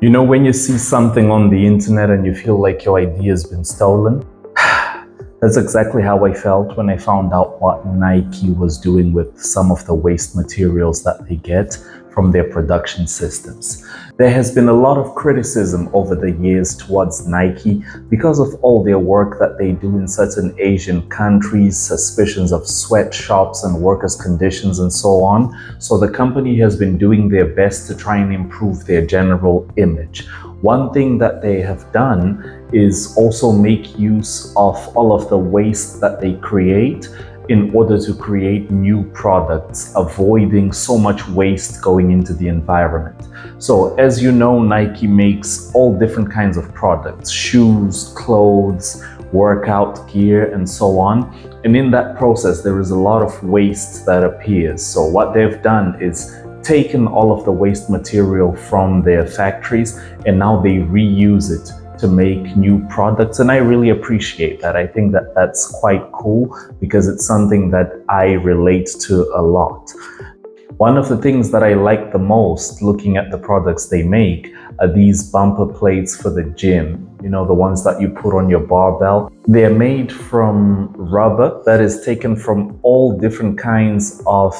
You know, when you see something on the internet and you feel like your idea has been stolen, that's exactly how I felt when I found out what Nike was doing with some of the waste materials that they get from their production systems. There has been a lot of criticism over the years towards Nike because of all their work that they do in certain Asian countries, suspicions of sweatshops and workers' conditions and so on. So the company has been doing their best to try and improve their general image. One thing that they have done is also make use of all of the waste that they create in order to create new products, avoiding so much waste going into the environment. So as you know, Nike makes all different kinds of products, shoes, clothes, workout gear, and so on. And in that process, there is a lot of waste that appears. So what they've done is taken all of the waste material from their factories and now they reuse it to make new products, and I really appreciate that. I think that that's quite cool because it's something that I relate to a lot. One of the things that I like the most looking at the products they make are these bumper plates for the gym. You know, the ones that you put on your barbell. They're made from rubber that is taken from all different kinds of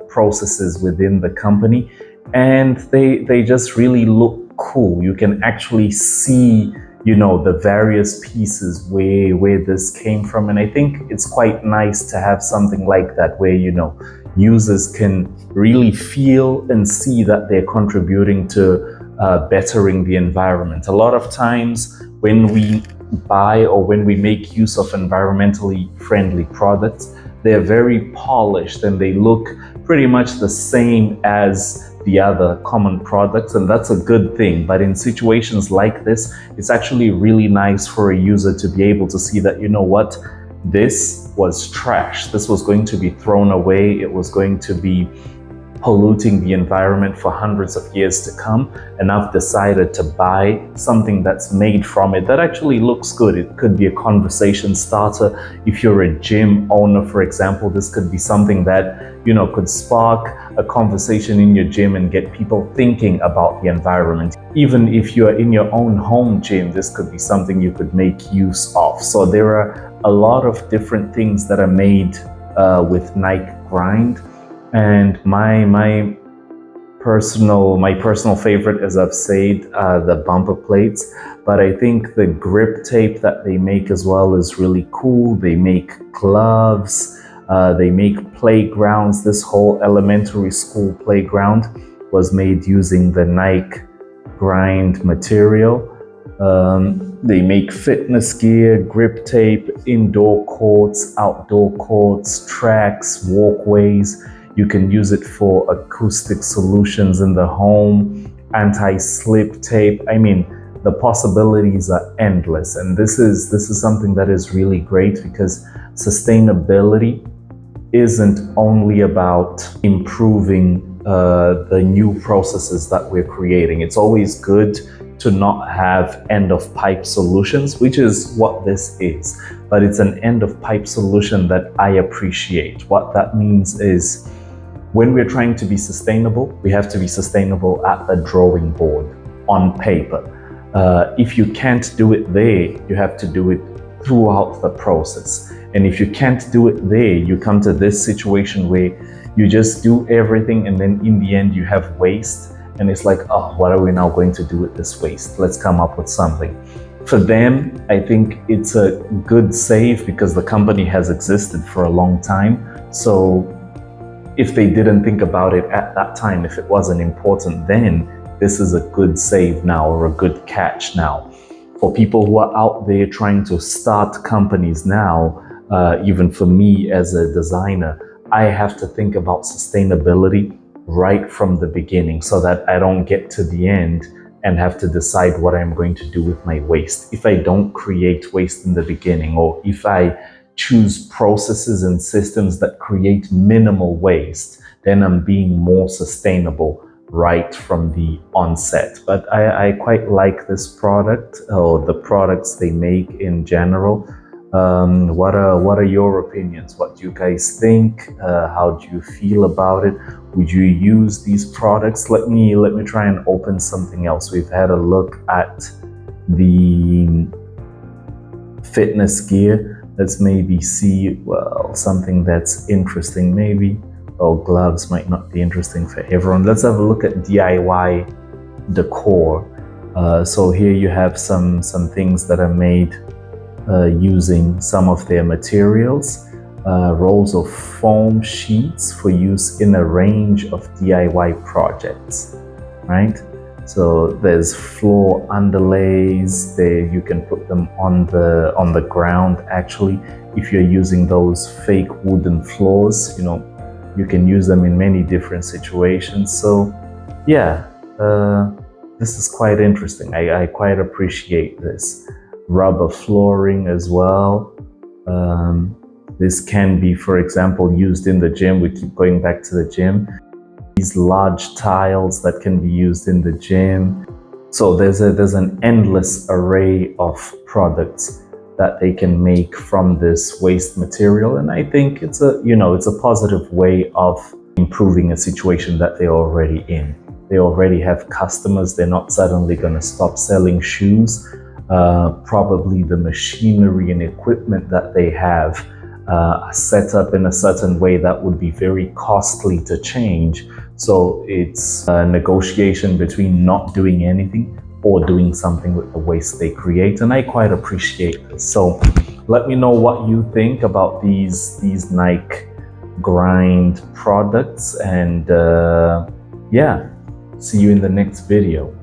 processes within the company, and they just really look cool. You can actually see, you know, the various pieces where this came from, and I think it's quite nice to have something like that where, you know, users can really feel and see that they're contributing to bettering the environment. A lot of times when we buy or when we make use of environmentally friendly products, they're very polished and they look pretty much the same as the other common products, and that's a good thing. But in situations like this, it's actually really nice for a user to be able to see that, you know what, this was trash. This was going to be thrown away. It was going to be polluting the environment for hundreds of years to come, and I've decided to buy something that's made from it that actually looks good. It could be a conversation starter. If you're a gym owner, for example, this could be something that, you know, could spark a conversation in your gym and get people thinking about the environment. Even if you're in your own home gym, this could be something you could make use of. So there are a lot of different things that are made with Nike Grind. And my personal favorite, as I've said, the bumper plates. But I think the grip tape that they make as well is really cool. They make gloves, they make playgrounds. This whole elementary school playground was made using the Nike Grind material. They make fitness gear, grip tape, indoor courts, outdoor courts, tracks, walkways. You can use it for acoustic solutions in the home, anti-slip tape. I mean, the possibilities are endless. And this is something that is really great because sustainability isn't only about improving the new processes that we're creating. It's always good to not have end-of-pipe solutions, which is what this is. But it's an end-of-pipe solution that I appreciate. What that means is, when we're trying to be sustainable, we have to be sustainable at the drawing board, on paper. If you can't do it there, you have to do it throughout the process. And if you can't do it there, you come to this situation where you just do everything and then in the end you have waste. And it's like, oh, what are we now going to do with this waste? Let's come up with something. For them, I think it's a good save because the company has existed for a long time. So if they didn't think about it at that time, if it wasn't important then, this is a good save now or a good catch now. For people who are out there trying to start companies now, even for me as a designer, I have to think about sustainability right from the beginning so that I don't get to the end and have to decide what I'm going to do with my waste. If I don't create waste in the beginning, or if I choose processes and systems that create minimal waste, then I'm being more sustainable right from the onset. But I quite like this product, or the products they make in general. What are your opinions? What do you guys think? How do you feel about it? Would you use these products? Let me try and open something else. We've had a look at the fitness gear. Let's maybe see, well, something that's interesting maybe. Well, gloves might not be interesting for everyone. Let's have a look at DIY decor. So here you have some things that are made using some of their materials. Rolls of foam sheets for use in a range of DIY projects, right? So there's floor underlays there. You can put them on the ground. Actually, if you're using those fake wooden floors, you know, you can use them in many different situations. So yeah, this is quite interesting. I quite appreciate this. Rubber flooring as well. This can be, for example, used in the gym. We keep going back to the gym. These large tiles that can be used in the gym. So there's an endless array of products that they can make from this waste material, and I think it's a positive way of improving a situation that they're already in. They already have customers. They're not suddenly going to stop selling shoes. Probably the machinery and equipment that they have are set up in a certain way that would be very costly to change. So it's a negotiation between not doing anything or doing something with the waste they create, and I quite appreciate this. So let me know what you think about these Nike Grind products, and yeah, see you in the next video.